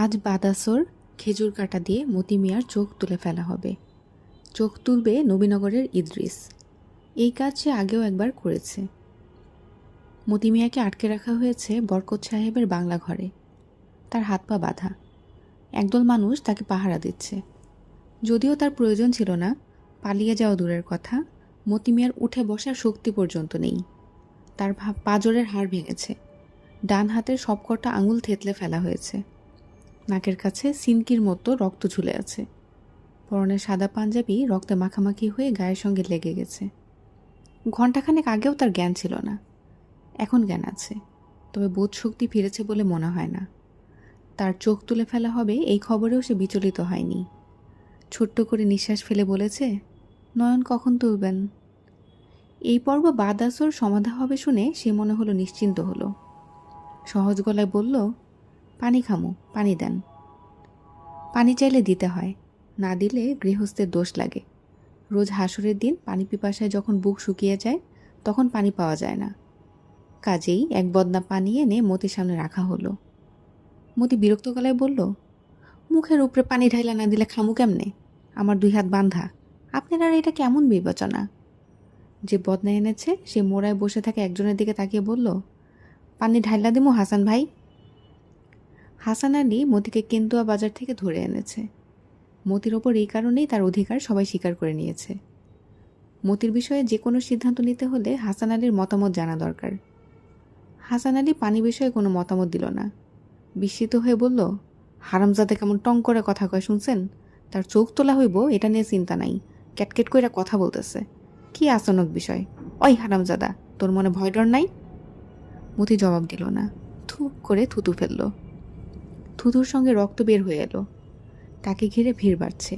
আজ বাদাসর খেজুর কাটা দিয়ে মতি মিয়ার চোখ তুলে ফেলা হবে। চোখ তুলবে নবীনগরের ইদ্রিস। এই কাজ সে আগেও একবার করেছে। মতি মিয়াকে আটকে রাখা হয়েছে বরকত সাহেবের বাংলা ঘরে। তার হাত পা বাঁধা। একদল মানুষ তাকে পাহারা দিচ্ছে। যদিও তার প্রয়োজন ছিল না, পালিয়ে যাওয়া দূরের কথা, মতি মিয়ার উঠে বসার শক্তি পর্যন্ত নেই। তার পাঁজরের হাড় ভেঙেছে। ডান হাতের সবকটা আঙুল থেতলে ফেলা হয়েছে। নাকের কাছে সিনকির মতো রক্ত ঝুলে আছে। পরনের সাদা পাঞ্জাবি রক্তে মাখামাখি হয়ে গায়ের সঙ্গে লেগে গেছে। ঘণ্টাখানেক আগেও তার জ্ঞান ছিল না, এখন জ্ঞান আছে, তবে বোধশক্তি ফিরেছে বলে মনে হয় না। তার চোখ তুলে ফেলা হবে এই খবরেও সে বিচলিত হয়নি। ছোট্ট করে নিঃশ্বাস ফেলে বলেছে, নয়ন কখন তুলবেন? এই পর্ব বাদাসর সমাধা হবে শুনে সে মনে হলো নিশ্চিন্ত হলো। সহজ গলায় বলল, পানি খামু, পানি দেন। পানি চাইলে দিতে হয়, না দিলে গৃহস্থের দোষ লাগে। রোজ হাসরের দিন পানি পিপাসায় যখন বুক শুকিয়ে যায় তখন পানি পাওয়া যায় না। কাজেই এক বদনা পানি এনে মতির সামনে রাখা হলো। মতি বিরক্ত গলায় বলল, মুখের উপরে পানি ঢাইলা না দিলে খামু কেমনে? আমার 2 হাত বাঁধা, আপনারা এটা কেমন বিবেচনা? যে বদনা এনেছে সে মোড়ায় বসে থাকে একজনের দিকে তাকিয়ে বলল, পানি ঢাইলা দিমু হাসান ভাই? হাসান আলী মতিকে কেন্দুয়া বাজার থেকে ধরে এনেছে। মতির ওপর এই কারণেই তার অধিকার সবাই স্বীকার করে নিয়েছে। মতির বিষয়ে যে কোনো সিদ্ধান্ত নিতে হলে হাসান আলীর মতামত জানা দরকার। হাসান আলী পানি বিষয়ে কোনো মতামত দিল না। বিস্মিত হয়ে বলল, হারামজাদে কেমন টং করে কথা কয় শুনছেন? তার চোখ তোলা হইব এটা নিয়ে চিন্তা নাই, ক্যাটকেট কইরা কথা বলতেছে। কি আচনক বিষয়! ওই হারামজাদা, তোর মনে ভয় ডর নাই? মতি জবাব দিল না, থুপ করে থুতু ফেলল। থুতুর সঙ্গে রক্ত বের হয়ে এলো। তাকে ঘিরে ভিড় বাড়ছে,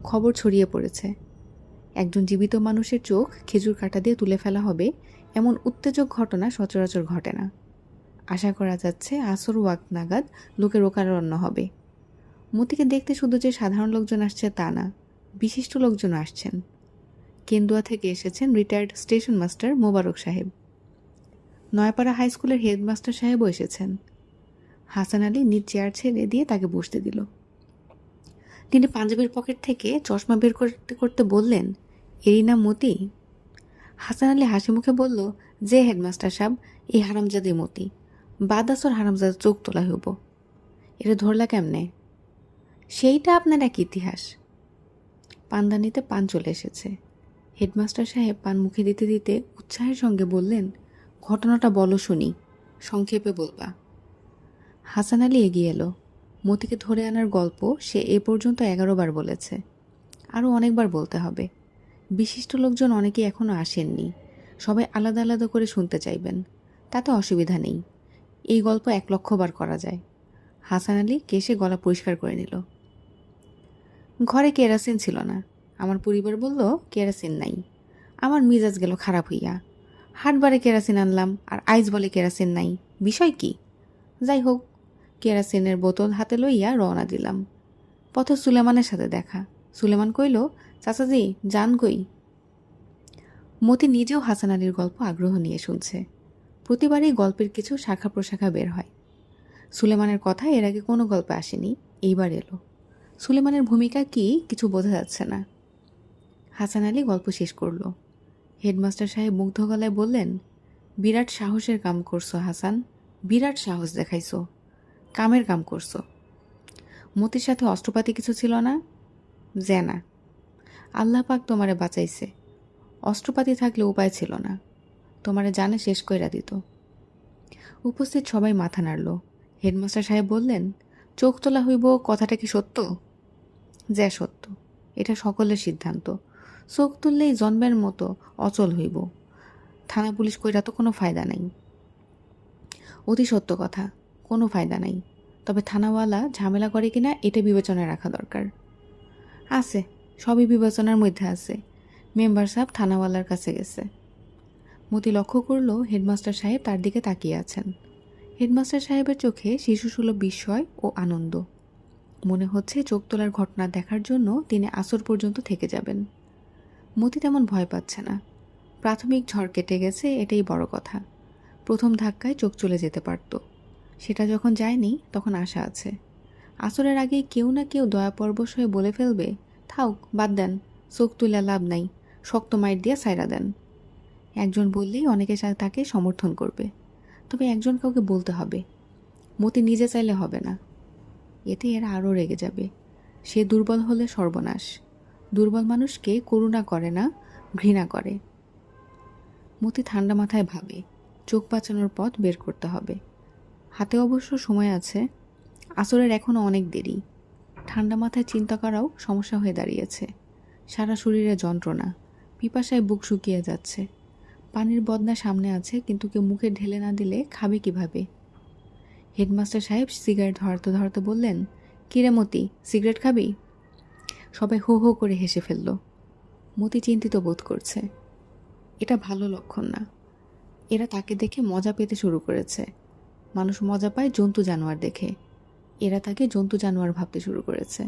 খবর ছড়িয়ে পড়েছে। একজন জীবিত মানুষের চোখ খেজুর কাটা দিয়ে তুলে ফেলা হবে, এমন উত্তেজক ঘটনা সচরাচর ঘটে না। আশা করা যাচ্ছে আসর ওয়াক্ত নাগাদ লোকের ওকারণ্য হবে। মতিকে দেখতে শুধু যে সাধারণ লোকজন আসছে তা না, বিশিষ্ট লোকজন আসছেন। কেন্দুয়া থেকে এসেছেন রিটায়ার্ড স্টেশন মাস্টার মোবারক সাহেব। নয়াপাড়া হাই স্কুলের হেডমাস্টার সাহেবও এসেছেন। হাসান আলী নিজ চেয়ার ছেড়ে দিয়ে তাকে বসতে দিল। তিনি পাঞ্জাবির পকেট থেকে চশমা বের করতে করতে বললেন, এরই নাম মতি? হাসান আলী হাসি মুখে বলল, যে হেডমাস্টার সাহেব, এই হারামজাদে মতি। বাদাসর হারামজাদা চোখ তোলা হইব। এটা ধরলা কেমনে? সেইটা আপনার এক ইতিহাস। পানদানিতে পান চলে এসেছে। হেডমাস্টার সাহেব পান মুখে দিতে দিতে উৎসাহের সঙ্গে বললেন, ঘটনাটা বলো শুনি, সংক্ষেপে বলবা। হাসান আলী এগিয়ে এলো। মতিকে ধরে আনার গল্প সে এ পর্যন্ত 11 বার বলেছে। আরও অনেকবার বলতে হবে। বিশিষ্ট লোকজন অনেকেই এখনও আসেননি। সবাই আলাদা আলাদা করে শুনতে চাইবেন, তাতে অসুবিধা নেই। এই গল্প 1,00,000 বার করা যায়। হাসান আলী কেশে গলা পরিষ্কার করে নিল। ঘরে কেরাসিন ছিল না। আমার পরিবার বলল কেরাসিন নাই। আমার মিজাজ গেল খারাপ হইয়া। হাটবারে কেরাসিন আনলাম আর আইজ বলে কেরাসিন নাই, বিষয় কি? যাই হোক, কেরাসিনের বোতল হাতে লইয়া রওনা দিলাম। পথে সুলেমানের সাথে দেখা। সুলেমান কইল, চাচাজি যান কই? মতি নিজেও হাসান আলীর গল্প আগ্রহ নিয়ে শুনছে। প্রতিবারই গল্পের কিছু শাখা প্রশাখা বের হয়। সুলেমানের কথা এর আগে কোনো গল্পে আসেনি, এইবার এলো। সুলেমানের ভূমিকা কি কিছু বোঝা যাচ্ছে না। হাসান আলী গল্প শেষ করল। হেডমাস্টার সাহেব মুগ্ধ গলায় বললেন, বিরাট সাহসের কাম করছো হাসান, বিরাট সাহস দেখাইছো, কামের কাম করছো। মতির সাথে অস্ত্রপাতি কিছু ছিল না? যে না, আল্লাহ পাক তোমারে বাঁচাইছে। অস্ত্রপাতি থাকলে উপায় ছিল না, তোমারে জানে শেষ কইরা দিত। উপস্থিত সবাই মাথা নাড়ল। হেডমাস্টার সাহেব বললেন, চোখ তোলা হইব কথাটা কি সত্য? যে সত্য, এটা সকলের সিদ্ধান্ত। চোখ তুললেই জন্মের মতো অচল হইব। থানা পুলিশ কইরা তো কোনো ফায়দা নাই। অতি সত্য কথা, কোনো ফায়দা নাই। তবে থানাওয়ালা ঝামেলা করে কিনা এটা বিবেচনায় রাখা দরকার। আছে, সবই বিবেচনার মধ্যে আছে। মেম্বার সাহেব থানাওয়ালার কাছে গেছে। মতি লক্ষ্য করল হেডমাস্টার সাহেব তার দিকে তাকিয়ে আছেন। হেডমাস্টার সাহেবের চোখে শিশুসুলভ বিস্ময় ও আনন্দ। মনে হচ্ছে চোখ তোলার ঘটনা দেখার জন্য তিনি আসর পর্যন্ত থেকে যাবেন। মতি তেমন ভয় পাচ্ছে না। প্রাথমিক ঝড় কেটে গেছে, এটাই বড় কথা। প্রথম ধাক্কায় চোখ চলে যেতে পারত, সেটা যখন যায়নি তখন আশা আছে। আসরের আগেই কেউ না কেউ দয়াপরবশ হয়ে বলে ফেলবে, থাউক, বাদ দেন, চোখ তুলে লাভ নাই, শক্ত মাইর দিয়ে সাইরা দেন। একজন বললেই অনেকে তাকে সমর্থন করবে, তবে একজন কাউকে বলতে হবে। মতি নিজে চাইলে হবে না, এতে এরা আরও রেগে যাবে। সে দুর্বল হলে সর্বনাশ। দুর্বল মানুষকে করুণা করে না, ঘৃণা করে। মতি ঠান্ডা মাথায় ভাবে, চোখ বাঁচানোর পথ বের করতে হবে। হাতে অবশ্য সময় আছে, আসরের এখনও অনেক দেরি। ঠান্ডা মাথায় চিন্তা করাও সমস্যা হয়ে দাঁড়িয়েছে। সারা শরীরে যন্ত্রণা, পিপাসায় বুক শুকিয়ে যাচ্ছে। পানির বদনা সামনে আছে, কিন্তু কেউ মুখে ঢেলে না দিলে খাবে কিভাবে? হেডমাস্টার সাহেব সিগারেট ধরতে ধরতে বললেন, কিরে মতি, সিগারেট খাবি? সবাই হো হো করে হেসে ফেলল। মতি চিন্তিত বোধ করছে। এটা ভালো লক্ষণ না। এরা তাকে দেখে মজা পেতে শুরু করেছে। মানুষ মজা পায় জন্তু জানোয়ার দেখে, এরা তাকে জন্তু জানোয়ার ভাবতে শুরু করেছে।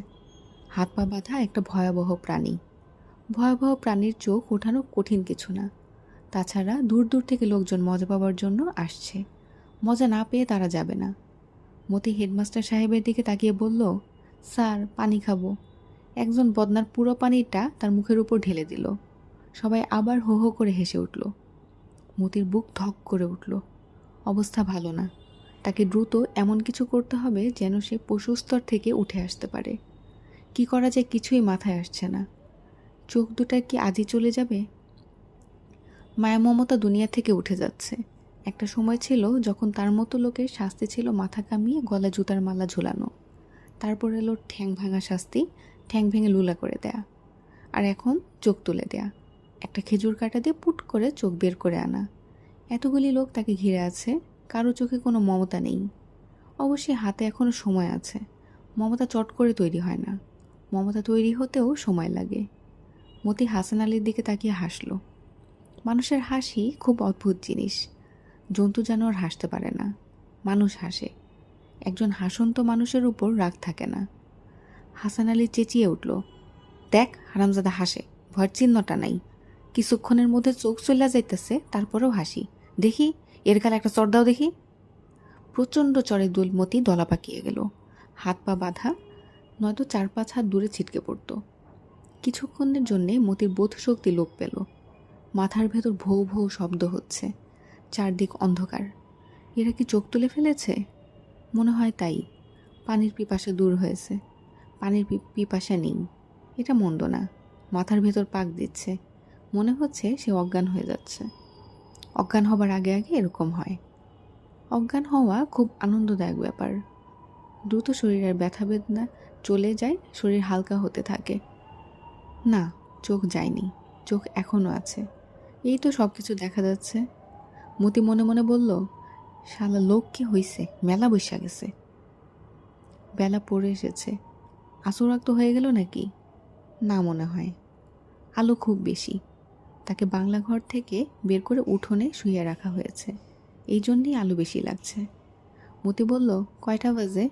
হাত পা বাঁধা একটা ভয়াবহ প্রাণী। ভয়াবহ প্রাণীর চোখ ওঠানো কঠিন কিছু না। তাছাড়া দূর দূর থেকে লোকজন মজা পাওয়ার জন্য আসছে, মজা না পেয়ে তারা যাবে না। মতি হেডমাস্টার সাহেবের দিকে তাকিয়ে বলল, স্যার, পানি খাবো। একজন বদনার পুরো পানিটা তার মুখের উপর ঢেলে দিল। সবাই আবার হো হো করে হেসে উঠল। মতির বুক ধক করে উঠল। অবস্থা ভালো না। তাকে দ্রুত এমন কিছু করতে হবে যেন সে পশুস্তর থেকে উঠে আসতে পারে। কি করা যায় কিছুই মাথায় আসছে না। চোখ দুটার কি আজই চলে যাবে? মায়া মমতা দুনিয়া থেকে উঠে যাচ্ছে। একটা সময় ছিল যখন তার মতো লোকের শাস্তি ছিল মাথা কামিয়ে গলায় জুতার মালা ঝুলানো। তারপর এলো ঠ্যাং ভাঙা শাস্তি, ঠ্যাং ভেঙে লুলা করে দেয়া। আর এখন চোখ তুলে দেয়া, একটা খেজুর কাঁটা দিয়ে পুট করে চোখ বের করে আনা। এতগুলি লোক তাকে ঘিরে আছে, কারো চোখে কোনো মমতা নেই। অবশ্যই হাতে এখনও সময় আছে। মমতা চট করে তৈরি হয় না, মমতা তৈরি হতেও সময় লাগে। মতি হাসান আলীর দিকে তাকিয়ে হাসল। মানুষের হাসি খুব অদ্ভুত জিনিস। জন্তু জানোয়ার হাসতে পারে না, মানুষ হাসে। একজন হাসন্ত মানুষের উপর রাগ থাকে না। হাসান আলী চেঁচিয়ে উঠল, দেখ, হারামজাদা হাসে, ভয়ের চিহ্নটা নাই। কিছুক্ষণের মধ্যে চোখ চলে যাইতেছে, তারপরেও হাসি। দেখি, এর গালে একটা চড় দাও দেখি। প্রচণ্ড চড়ে মতি দলা পাকিয়ে গেল। হাত পা বাঁধা, নয়তো 4-5 হাত দূরে ছিটকে পড়ত। কিছুক্ষণের জন্যে মতির বোধ শক্তি লোপ পেল। মাথার ভেতর ভৌ ভৌ শব্দ হচ্ছে, চারদিক অন্ধকার। এরা কি চোখ তুলে ফেলেছে? মনে হয় তাই। পানির পিপাসা দূর হয়েছে, পানির পিপাসা নেই। এটা মন্দ না। মাথার ভেতর পাক দিচ্ছে, মনে হচ্ছে সে অজ্ঞান হয়ে যাচ্ছে। অজ্ঞান হবার আগে আগে এরকম হয়। অজ্ঞান হওয়া খুব আনন্দদায়ক ব্যাপার। দ্রুত শরীরের ব্যথা বেদনা চলে যায়, শরীর হালকা হতে থাকে। না, চোখ যায়নি, চোখ এখনও আছে। এই তো সব কিছু দেখা যাচ্ছে। মতি মনে মনে বলল, শালা লোক কি হইছে, মেলা বৈশা গেছে। বেলা পড়ে এসেছে। আসর তো হয়ে গেল নাকি? না, মনে হয়। আলো খুব বেশি। তাকে বাংলা ঘর থেকে বের করে উঠোনে শুইয়ে রাখা হয়েছে, এই জন্যেই আলো বেশি লাগছে। মতি বলল, কয়টা বাজে?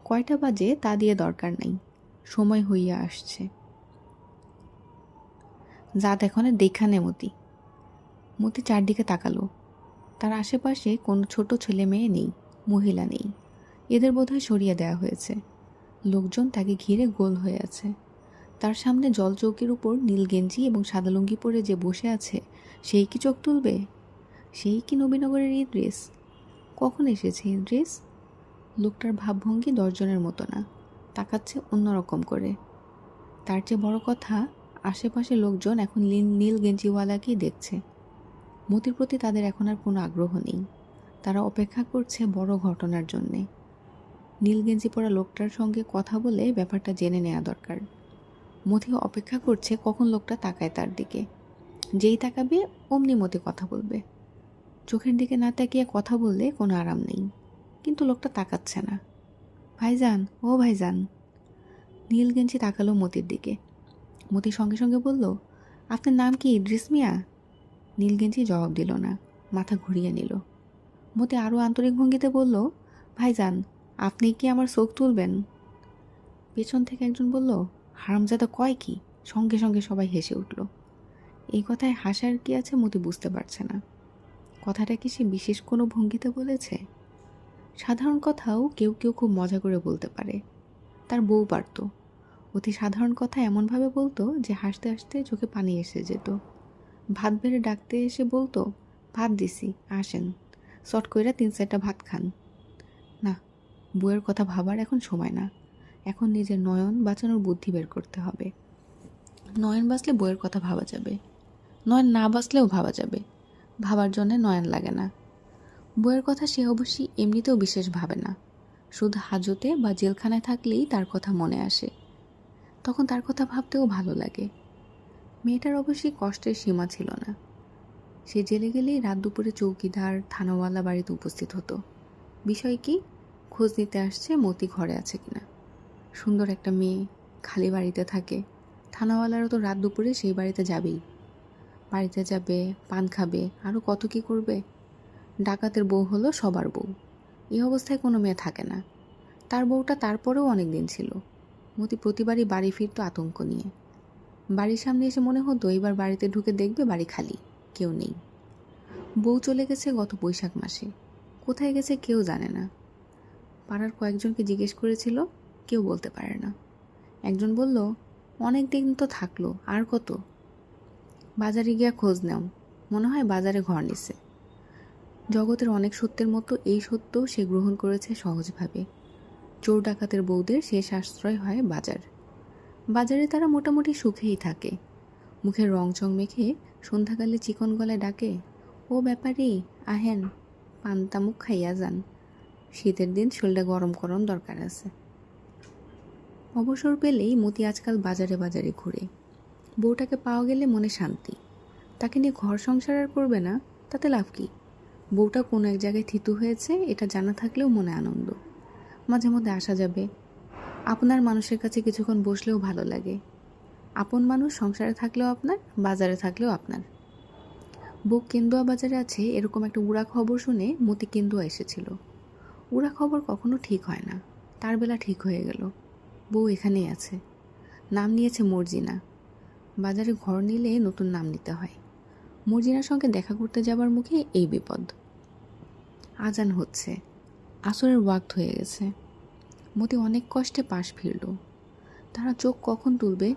কয়টা বাজে তা দিয়ে দরকার নাই, সময় হইয়া আসছে। যা দেখনে দেখা নে মতি। মতি চারদিকে তাকালো। তার আশেপাশে কোনো ছোট ছেলে মেয়ে নেই, মহিলা নেই। এদের বোধহয় সরিয়ে দেওয়া হয়েছে। লোকজন তাকে ঘিরে গোল হয়ে আছে। তার সামনে জলচৌকির উপর নীল গেঞ্জি এবং সাদা লুঙ্গি পরে যে বসে আছে, সেই কি চোখ তুলবে? সেই কি নবীনগরের ইদ্রিস? কখন এসেছে ইদ্রিস? লোকটার ভাবভঙ্গি দর্জনের মতো না, তাকাচ্ছে অন্যরকম করে। তার চেয়ে বড় কথা, আশেপাশে লোকজন এখন নীল গেঞ্জিওয়ালাকেই দেখছে। মতির প্রতি তাদের এখন আর কোনো আগ্রহ নেই। তারা অপেক্ষা করছে বড় ঘটনার জন্যে। নীল গেঞ্জি পরা লোকটার সঙ্গে কথা বলে ব্যাপারটা জেনে নেওয়া দরকার। মতি অপেক্ষা করছে কখন লোকটা তাকায় তার দিকে। যেই তাকাবে অমনি মতি কথা বলবে। চোখের দিকে না তাকিয়ে কথা বললে কোনো আরাম নেই, কিন্তু লোকটা তাকাচ্ছে না। ভাইজান, ও ভাইজান। নীল গেঞ্জি তাকালো মতির দিকে। মতি সঙ্গে সঙ্গে বলল, আপনার নাম কি ইদ্রিস মিয়া? নীল গেঞ্জি জবাব দিল না, মাথা ঘুরিয়ে নিল। মতি আরও আন্তরিক ভঙ্গিতে বলল, ভাইজান, আপনি কি আমার চোখ তুলবেন? পেছন থেকে একজন বলল, হারামজাদা কয় কি? সঙ্গে সঙ্গে সবাই হেসে উঠল। এই কথায় হাসার কি আছে মতি বুঝতে পারছে না। কথাটা কি সে বিশেষ কোনো ভঙ্গিতে বলেছে? সাধারণ কথাও কেউ কেউ খুব মজা করে বলতে পারে। তার বউ পারত। অতি সাধারণ কথা এমনভাবে বলতো যে হাসতে হাসতে চোখে পানি এসে যেত। ভাত বেড়ে ডাকতে এসে বলতো, ভাত দিছি, আসেন, চট কইরা 3-4টা ভাত খান। না, বউয়ের কথা ভাবার এখন সময় না। এখন নিজের নয়ন বাঁচানোর বুদ্ধি বের করতে হবে। নয়ন বাঁচলে বউয়ের কথা ভাবা যাবে, নয়ন না বাঁচলেও ভাবা যাবে। ভাবার জন্যে নয়ন লাগে না। বউয়ের কথা সে অবশ্যই এমনিতেও বিশেষ ভাবে না। শুধু হাজতে বা জেলখানায় থাকলেই তার কথা মনে আসে। তখন তার কথা ভাবতেও ভালো লাগে। মেয়েটার অবশ্যই কষ্টের সীমা ছিল না। সে জেলে গেলেই রাত দুপুরে চৌকিদার থানাওয়ালা বাড়িতে উপস্থিত হতো। বিষয় কি? খোঁজ নিতে আসছে মতি ঘরে আছে কিনা। সুন্দর একটা মেয়ে, খালি বাড়িতে থাকে। থানাওয়ালারা তো রাত দুপুরে সেই বাড়িতে যাবেই। বাড়িতে যাবে, পান খাবে, আরও কত কি করবে। ডাকাতের বউ হলো সবার বউ। এই অবস্থায় কোনো মেয়ে থাকে না। তার বউটা তারপরেও অনেক দিন ছিল। মতি প্রতিবারই বাড়ি ফিরত আতঙ্ক নিয়ে। বাড়ির সামনে এসে মনে হতো এবার বাড়িতে ঢুকে দেখবে বাড়ি খালি, কেউ নেই। বউ চলে গেছে গত বৈশাখ মাসে। কোথায় গেছে কেউ জানে না। পাড়ার কয়েকজনকে জিজ্ঞেস করেছিল, কেউ বলতে পারে না। একজন বলল, অনেক দিন তো থাকলো, আর কত। বাজারে গিয়া খোঁজ নাও, মনে হয় বাজারে ঘর নিছে। জগতের অনেক সত্যের মতো এই সত্যও সে গ্রহণ করেছে সহজভাবে। চোর ডাকাতের বউদের শেষ আশ্রয় হয় বাজার। বাজারে তারা মোটামুটি সুখেই থাকে। মুখের রংচং মেখে সন্ধ্যাকালে চিকন গলায় ডাকে, ও ব্যাপারী আহেন, পান্তা মুখ খাইয়া যান, শীতের দিন শরীরটা গরম করণ দরকার আছে। অবসর পেলেই মতি আজকাল বাজারে বাজারে ঘুরে। বউটাকে পাওয়া গেলে মনে শান্তি। তাকে নিয়ে ঘর সংসার আর করবে না, তাতে লাভ কি? বউটা কোনো এক জায়গায় থিতু হয়েছে এটা জানা থাকলেও মনে আনন্দ। মাঝে মধ্যে আসা যাবে। আপনার মানুষের কাছে কিছুক্ষণ বসলেও ভালো লাগে। আপন মানুষ সংসারে থাকলেও আপনার, বাজারে থাকলেও আপনার। বউ কেন্দুয়া বাজারে আছে এরকম একটা উড়া খবর শুনে মতি কেন্দুয়া এসেছিল। উড়া খবর কখনো ঠিক হয় না। তার বেলা ঠিক হয়ে গেল। বউ এখানেই আছে। নাম নিয়েছে মর্জিনা। বাজারে ঘর নিলে নতুন নাম নিতে হয়। মর্জিনার সঙ্গে দেখা করতে যাবার মুখে এই বিপদ। আজান হচ্ছে, আসরের ওয়াক্ত হয়ে গেছে। মতি অনেক কষ্টে পাশ ফিরল। তারা চোখ কখন তুলবে?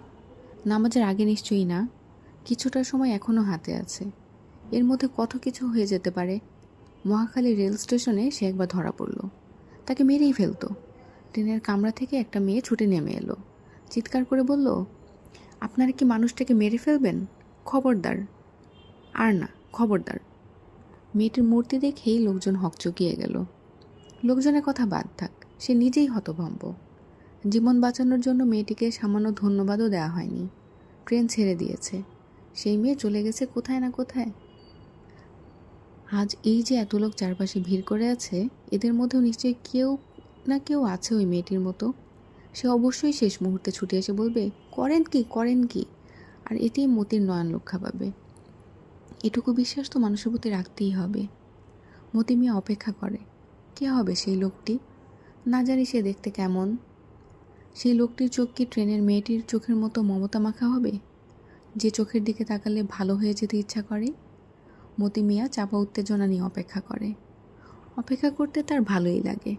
নামাজের আগে নিশ্চয়ই না। কিছুটা সময় এখনও হাতে আছে। এর মধ্যে কত কিছু হয়ে যেতে পারে। মহাখালী রেল স্টেশনে সে একবার ধরা পড়ল। তাকে মেরেই ফেলতো। ট্রেনের কামরা থেকে একটা মেয়ে ছুটে নেমে এলো। চিৎকার করে বলল, আপনারা কি মানুষটাকে মেরে ফেলবেন? খবরদার। আর না, খবরদার। মেয়েটির মূর্তি দেখেই লোকজন হকচকিয়ে গেল। লোকজনের কথা বাদ থাক, সে নিজেই হতভম্ব। জীবন বাঁচানোর জন্য মেয়েটিকে সামান্য ধন্যবাদও দেওয়া হয়নি। ট্রেন ছেড়ে দিয়েছে। সেই মেয়ে চলে গেছে কোথায় না কোথায়। আজ এই যে এত লোক চারপাশে ভিড় করে আছে, এদের মধ্যেও নিশ্চয়ই কেউ না কেউ আছে ওই মেয়েটির মতো। সে অবশ্যই শেষ মুহূর্তে ছুটে এসে বলবে, করেন কি, করেন কি। আর এতেই মতির নয়ন রক্ষা পাবে। এটুকু বিশ্বাস তো মানুষের প্রতি রাখতেই হবে। মতি মিয়া অপেক্ষা করে। কে হবে সেই লোকটি? না জানি সে দেখতে কেমন। সেই লোকটির চোখ কি ট্রেনের মেয়েটির চোখের মতো মমতা মাখা হবে, যে চোখের দিকে তাকালে ভালো হয়ে যেতে ইচ্ছা করে? মতি মিয়া চাপা উত্তেজনা নিয়ে অপেক্ষা করে। অপেক্ষা করতে তার ভালোই লাগে।